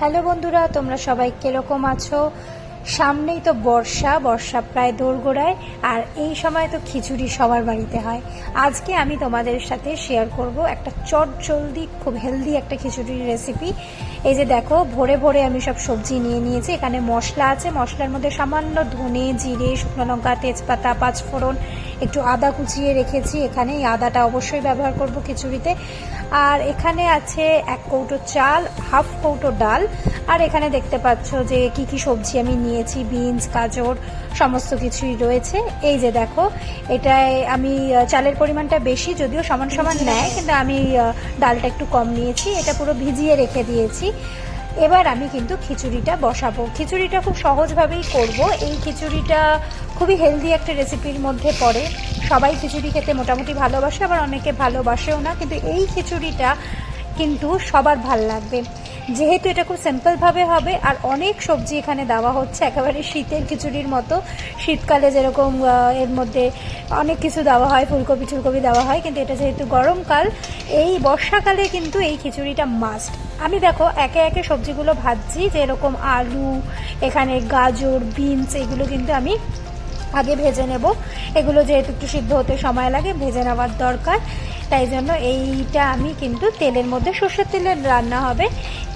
Hello বন্ধুরা, তোমরা সবাই কিরকম আছো? সামনেই তো বর্ষা প্রায় দোরগোড়ায়, আর এই সময় তো খিচুড়ি সবার বাড়িতে হয়। আজকে আমি তোমাদের সাথে শেয়ার করব একটা চটজলদি খুব হেলদি একটা খিচুড়ির রেসিপি। এই যে দেখো, ভোরে ভোরে আমি সব সবজি নিয়ে নিয়েছি। এখানে মশলা আছে, মশলার মধ্যে সামান্য ধনে, জিরে, শুকনো লঙ্কা, তেজপাতা, পাঁচফোড়ন, একটু আদা কুচিয়ে রেখেছি। এখানে এই আদাটা অবশ্যই ব্যবহার করব খিচুড়িতে। আর এখানে আছে 1 কৌটো চাল, হাফ কৌটো ডাল। আর এখানে দেখতে পাচ্ছ যে কি কি সবজি আমি নিয়েছি, বিনস, গাজর, সমস্ত কিছুই রয়েছে। এই যে দেখো, এটায় আমি চালের পরিমাণটা বেশি, যদিও সমান সমান নেয়, কিন্তু আমি ডালটা একটু কম নিয়েছি। এটা পুরো ভিজিয়ে রেখে দিয়েছি। এবার আমি কিন্তু খিচুড়িটা বসাবো। খিচুড়িটা খুব সহজভাবেই করব। এই খিচুড়িটা খুবই হেলদি একটা রেসিপির মধ্যে পড়ে। সবাই খিচুড়ি খেতে মোটামুটি ভালোবাসে, আবার অনেকে ভালোবাসেও না, কিন্তু এই খিচুড়িটা কিন্তু সবার ভাল লাগবে, যেহেতু এটা খুব সিম্পলভাবে হবে। আর অনেক সবজি এখানে দেওয়া হচ্ছে, একেবারে শীতের খিচুড়ির মতো। শীতকালে যেরকম এর মধ্যে অনেক কিছু দেওয়া হয়, ফুলকপি টুলকপি দেওয়া হয়, কিন্তু এটা যেহেতু গরমকাল, এই বর্ষাকালে কিন্তু এই খিচুড়িটা মাস্ট। আমি দেখো একে একে সবজিগুলো ভাজছি, যেরকম আলু, এখানে গাজর, বিনস, এগুলো কিন্তু আমি আগে ভেজে নেব। এগুলো যেহেতু একটু সিদ্ধ হতে সময় লাগে, ভেজে নেওয়ার দরকার। তাই জন্য এইটা আমি কিন্তু তেলের মধ্যে, সর্ষের তেলের রান্না হবে,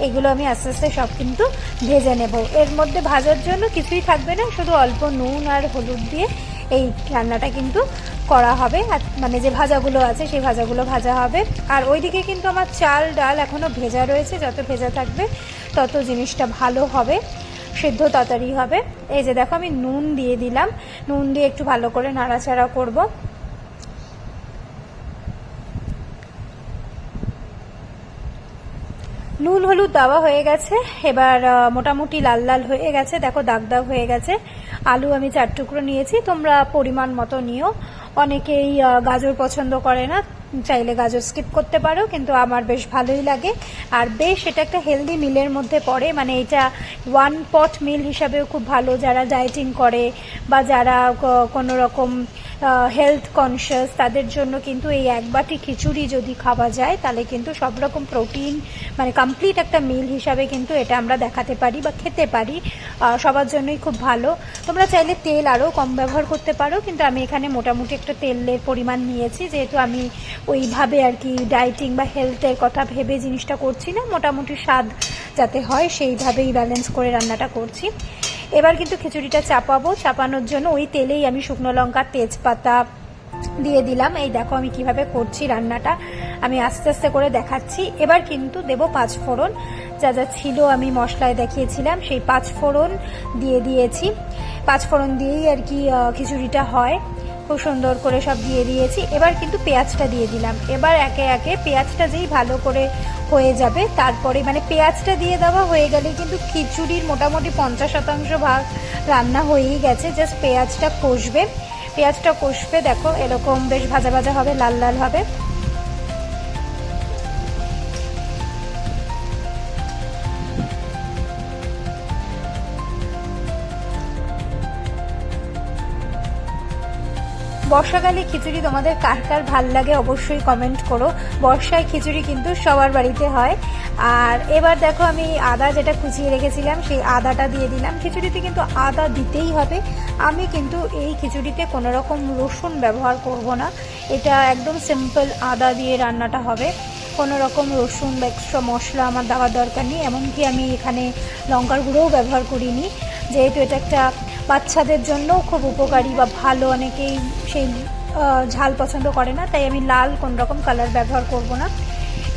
এগুলো আমি আস্তে আস্তে সব কিন্তু ভেজে নেব। এর মধ্যে ভাজার জন্য কিছুই থাকবে না, শুধু অল্প নুন আর হলুদ দিয়ে এই রান্নাটা কিন্তু করা হবে। আর মানে যে ভাজাগুলো আছে সেই ভাজাগুলো ভাজা হবে। আর ওইদিকে কিন্তু আমার চাল ডাল এখনও ভেজা রয়েছে, যত ভেজা থাকবে তত জিনিসটা ভালো হবে, সিদ্ধ তাড়াতাড়ি হবে। এই যে দেখো, আমি নুন দিয়ে দিলাম, নুন দিয়ে একটু ভালো করে নাড়াচাড়া করব। নুন হলুদ দেওয়া হয়ে গেছে। এবার মোটামুটি লাল লাল হয়ে গেছে, দেখো দাগ দাগ হয়ে গেছে। আলু আমি 4 টুকরো নিয়েছি, তোমরা পরিমাণ মতো নিও। অনেকেই গাজর পছন্দ করে না, চাইলে গাজর স্কিপ করতে পারো, কিন্তু আমার বেশ ভালোই লাগে। আর বেশ এটা একটা হেলদি মিলের মধ্যে পড়ে, মানে এটা 1 পট মিল হিসাবেও খুব ভালো। যারা ডায়েটিং করে বা যারা কোনো রকম হেলথ কনসিয়াস, তাদের জন্য কিন্তু এই 1 বাটি খিচুড়ি যদি খাওয়া যায়, তাহলে কিন্তু সব রকম প্রোটিন, মানে কমপ্লিট একটা মিল হিসাবে কিন্তু এটা আমরা দেখাতে পারি বা খেতে পারি। সবার জন্যই খুব ভালো। তোমরা চাইলে তেল আরও কম ব্যবহার করতে পারো, কিন্তু আমি এখানে মোটামুটি একটা তেলের পরিমাণ নিয়েছি, যেহেতু আমি ওইভাবে আর কি ডায়েটিং বা হেলথের কথা ভেবে জিনিসটা করছি না, মোটামুটি স্বাদ যাতে হয় সেইভাবেই ব্যালেন্স করে রান্নাটা করছি। এবার কিন্তু খিচুড়িটা চাপাবো। চাপানোর জন্য ওই তেলেই আমি শুকনো লঙ্কা, তেজপাতা দিয়ে দিলাম। এই দেখো আমি কিভাবে করছি রান্নাটা, আমি আস্তে আস্তে করে দেখাচ্ছি। এবার কিন্তু দেব পাঁচফোড়ন, যা যা ছিল আমি মশলায় দেখিয়েছিলাম, সেই পাঁচফোড়ন দিয়ে দিয়েছি। পাঁচফোড়ন দিয়েই আর কি খিচুড়িটা হয়, খুব সুন্দর করে সব দিয়ে দিয়েছি। এবার কিন্তু পেঁয়াজটা দিয়ে দিলাম। এবার একে একে পেঁয়াজটা যেই ভালো করে হয়ে যাবে, তারপরে মানে পেঁয়াজটা দিয়ে দেওয়া হয়ে গেলে কিন্তু খিচুড়ির মোটামুটি 50% ভাগ রান্না হয়েই গেছে। জাস্ট পেঁয়াজটা কষবে, পেঁয়াজটা কষবে, দেখো এরকম বেশ ভাজা ভাজা হবে, লাল লাল হবে। বর্ষাকালে খিচুড়ি তোমাদের কার কার ভাল লাগে অবশ্যই কমেন্ট করো। বর্ষায় খিচুড়ি কিন্তু সবার বাড়িতে হয়। আর এবার দেখো, আমি আদা যেটা কুচিয়ে রেখেছিলাম সেই আদাটা দিয়ে দিলাম। খিচুড়িতে কিন্তু আদা দিতেই হবে। আমি কিন্তু এই খিচুড়িতে কোনো রকম রসুন ব্যবহার করব না, এটা একদম সিম্পল আদা দিয়ে রান্নাটা হবে। কোনো রকম রসুন বা এক্সট্রা মশলা আমার দেওয়ার দরকার নেই। এমনকি আমি এখানে লঙ্কার গুঁড়োও ব্যবহার করিনি, যেহেতু এটা একটা বাচ্চাদের জন্যও খুব উপকারী বা ভালো। অনেকেই সেই ঝাল পছন্দ করে না, তাই আমি লাল কোন রকম কালার ব্যবহার করব না।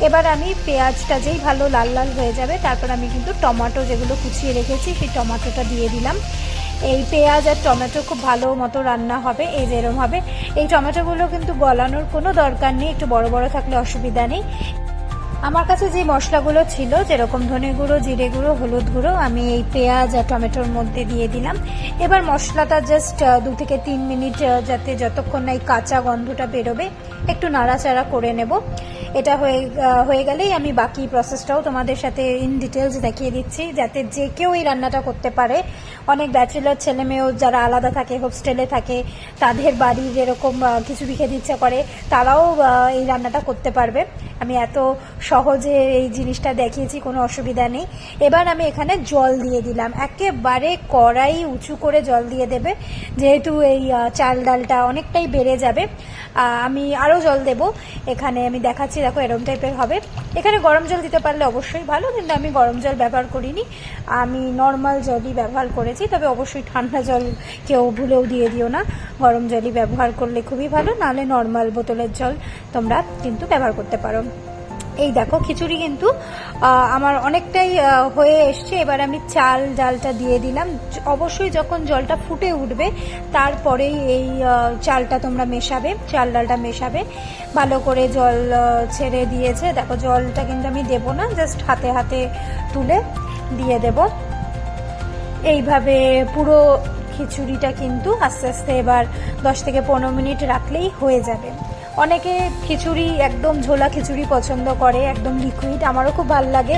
এবার আমি পেঁয়াজটা যেই ভালো লাল লাল হয়ে যাবে, তারপর আমি কিন্তু টমেটো যেগুলো কুচিয়ে রেখেছি সেই টমেটোটা দিয়ে দিলাম। এই পেঁয়াজ আর টমেটো খুব ভালো মতো রান্না হবে, এই যেরকম হবে। এই টমেটোগুলো কিন্তু গলানোর কোনো দরকার নেই, একটু বড় বড় থাকলে অসুবিধা নেই। আমার কাছে যে মশলাগুলো ছিল, যেরকম ধনে গুঁড়ো, জিরে গুঁড়ো, হলুদ গুঁড়ো, আমি এই পেঁয়াজ আর টমেটোর মধ্যে দিয়ে দিলাম। এবার মশলাটা জাস্ট 2 থেকে 3 মিনিট, যাতে যতক্ষণ না এই কাঁচা গন্ধটা বেরোবে, একটু নাড়াচাড়া করে নেব। এটা হয়ে গেলেই আমি বাকি প্রসেসটাও তোমাদের সাথে ইন ডিটেলস দেখিয়ে দিচ্ছি, যাতে যে কেউ এই রান্নাটা করতে পারে। অনেক ব্যাচেলার ছেলেমেয়েও যারা আলাদা থাকে, হোস্টেলে থাকে, তাদের বাড়ির এরকম খিচুড়ি খেতে ইচ্ছা করে, তারাও এই রান্নাটা করতে পারবে। আমি এত সহজে এই জিনিসটা দেখিয়েছি, কোনো অসুবিধা নেই। এবার আমি এখানে জল দিয়ে দিলাম, একেবারে কড়াই উঁচু করে জল দিয়ে দেবে, যেহেতু এই চাল ডালটা অনেকটাই বেড়ে যাবে। আমি আরও জল দেব এখানে, আমি দেখাচ্ছি, দেখো এরকম টাইপের হবে। এখানে গরম জল দিতে পারলে অবশ্যই ভালো, কিন্তু আমি গরম জল ব্যবহার করিনি, আমি নর্মাল জলই ব্যবহার করেছি। তবে অবশ্যই ঠান্ডা জল কেউ ভুলেও দিয়ে দিও না, গরম জলই ব্যবহার করলে খুবই ভালো, নাহলে নর্মাল বোতলের জল তোমরা কিন্তু ব্যবহার করতে পারো। এই দেখো খিচুড়ি কিন্তু আমার অনেকটাই হয়ে এসছে। এবার আমি চাল ডালটা দিয়ে দিলাম। অবশ্যই যখন জলটা ফুটে উঠবে তারপরেই এই চালটা তোমরা মেশাবে, চাল ডালটা মেশাবে ভালো করে। জল ছেড়ে দিয়েছে, দেখো জলটা কিন্তু আমি দেবো না, জাস্ট হাতে হাতে তুলে দিয়ে দেব। এইভাবে পুরো খিচুড়িটা কিন্তু আস্তে আস্তে এবার 10 থেকে 15 মিনিট রাখলেই হয়ে যাবে। অনেকে খিচুড়ি একদম ঝোলা খিচুড়ি পছন্দ করে, একদম লিকুইড, আমারও খুব ভালো লাগে,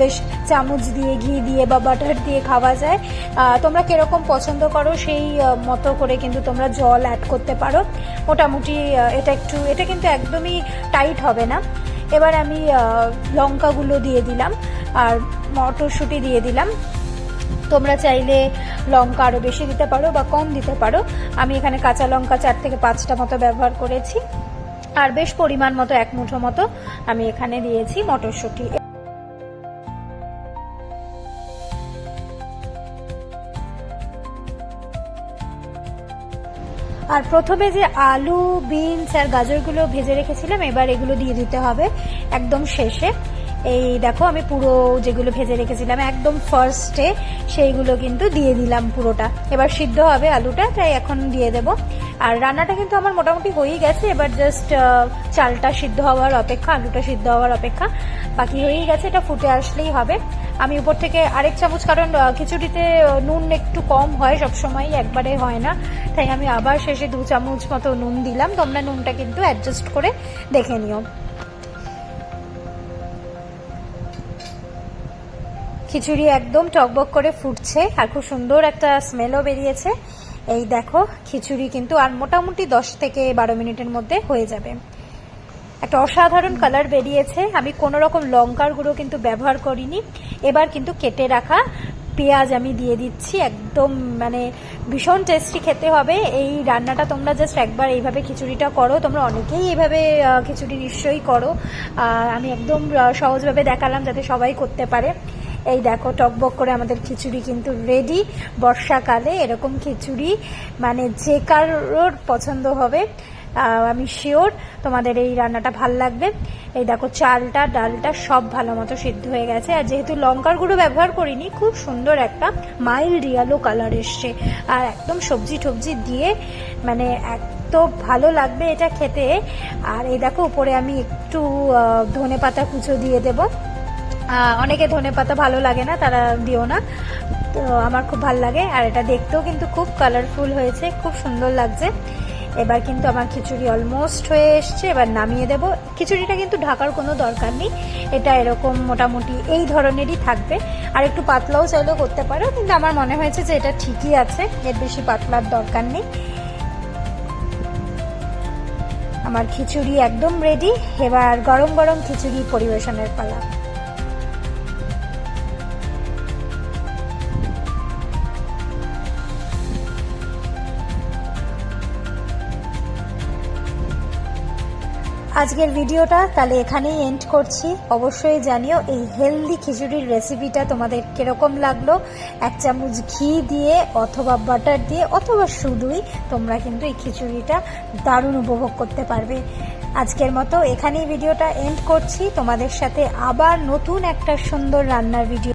বেশ চামচ দিয়ে ঘি দিয়ে বা বাটার দিয়ে খাওয়া যায়। তোমরা কীরকম পছন্দ করো সেই মতো করে কিন্তু তোমরা জল অ্যাড করতে পারো। মোটামুটি এটা কিন্তু একদমই টাইট হবে না। এবার আমি লঙ্কাগুলো দিয়ে দিলাম আর মটরশুঁটি দিয়ে দিলাম। তোমরা চাইলে লঙ্কা আরও বেশি দিতে পারো বা কম দিতে পারো। আমি এখানে কাঁচা লঙ্কা 4 থেকে 5টা মতো ব্যবহার করেছি, আর বেশ পরিমাণ মতো 1 মুঠো মতো আমি এখানে দিয়েছি মটরশুঁটি। আর প্রথমে যে আলু, বিনস আর গাজরগুলো ভেজে রেখেছিলাম, এবার এগুলো দিয়ে দিতে হবে একদম শেষে। এই দেখো আমি পুরো যেগুলো ভেজে রেখেছিলাম একদম ফার্স্টে সেইগুলো কিন্তু দিয়ে দিলাম পুরোটা। এবার সিদ্ধ হবে আলুটা, তাই এখন দিয়ে দেব। আর রান্নাটা কিন্তু আমার মোটামুটি হয়েই গেছে, এবার জাস্ট চালটা সিদ্ধ হওয়ার অপেক্ষা, আলুটা সিদ্ধ হওয়ার অপেক্ষা, বাকি হয়েই গেছে। এটা ফুটে আসলেই হবে। আমি উপর থেকে আরেক চামচ, কারণ খিচুড়িতে নুন একটু কম হয় সবসময়, একবারে হয় না, তাই আমি আবার শেষে 2 চামচ মতো নুন দিলাম। তোমরা নুনটা কিন্তু অ্যাডজাস্ট করে দেখে নিও। খিচুড়ি একদম টকবক করে ফুটছে আর খুব সুন্দর একটা স্মেলও বেরিয়েছে। এই দেখো খিচুড়ি কিন্তু আর মোটামুটি 10 থেকে 12 মিনিটের মধ্যে হয়ে যাবে। একটা অসাধারণ কালার বেরিয়েছে। আমি কোনো রকম লঙ্কার গুঁড়ো কিন্তু ব্যবহার করিনি। এবার কিন্তু কেটে রাখা পেঁয়াজ আমি দিয়ে দিচ্ছি, একদম মানে ভীষণ টেস্টি খেতে হবে। এই রান্নাটা তোমরা জাস্ট একবার এইভাবে খিচুড়িটা করো, তোমরা অনেকেই এইভাবে খিচুড়ি নিশ্চয়ই করো। আমি একদম সহজভাবে দেখালাম যাতে সবাই করতে পারে। এই দেখো টকবক করে আমাদের খিচুড়ি কিন্তু রেডি। বর্ষাকালে এরকম খিচুড়ি মানে যে কারোর পছন্দ হবে, আমি শিওর তোমাদের এই রান্নাটা ভাল লাগবে। এই দেখো চালটা ডালটা সব ভালো মতো সিদ্ধ হয়ে গেছে, আর যেহেতু লঙ্কার গুঁড়ো ব্যবহার করিনি, খুব সুন্দর একটা মাইল্ড ইয়েলো কালার এসছে। আর একদম সবজি টবজি দিয়ে মানে এত ভালো লাগবে এটা খেতে। আর এই দেখো উপরে আমি একটু ধনেপাতা কুচো দিয়ে দেবো। অনেকে ধনেপাতা ভালো লাগে না, তারা দিও না, তো আমার খুব ভালো লাগে। আর এটা দেখতেও কিন্তু খুব কালারফুল হয়েছে, খুব সুন্দর লাগছে। এবার কিন্তু আমার খিচুড়ি অলমোস্ট হয়ে এসছে, এবার নামিয়ে দেব। খিচুড়িটা কিন্তু ঢাকার কোনো দরকার নেই, এটা এরকম মোটামুটি এই ধরনেরই থাকবে। আর একটু পাতলাও চাইলেও করতে পারো, কিন্তু আমার মনে হয়েছে যে এটা ঠিকই আছে, এর বেশি পাতলার দরকার নেই। আমার খিচুড়ি একদম রেডি। এবার গরম গরম খিচুড়ি পরিবেশনের পালা। আজকের ভিডিওটা তাহলে এখানেই এন্ড করছি। অবশ্যই জানিও এই হেলদি খিচুড়ির রেসিপিটা তোমাদের কিরকম লাগলো। 1 চামচ ঘি দিয়ে অথবা বাটার দিয়ে অথবা শুধুই তোমরা কিন্তু এই খিচুড়িটা দারুণ উপভোগ করতে পারবে। আজকের মতো এখানেই ভিডিওটা এন্ড করছি। তোমাদের সাথে আবার নতুন একটা সুন্দর রান্নার ভিডিও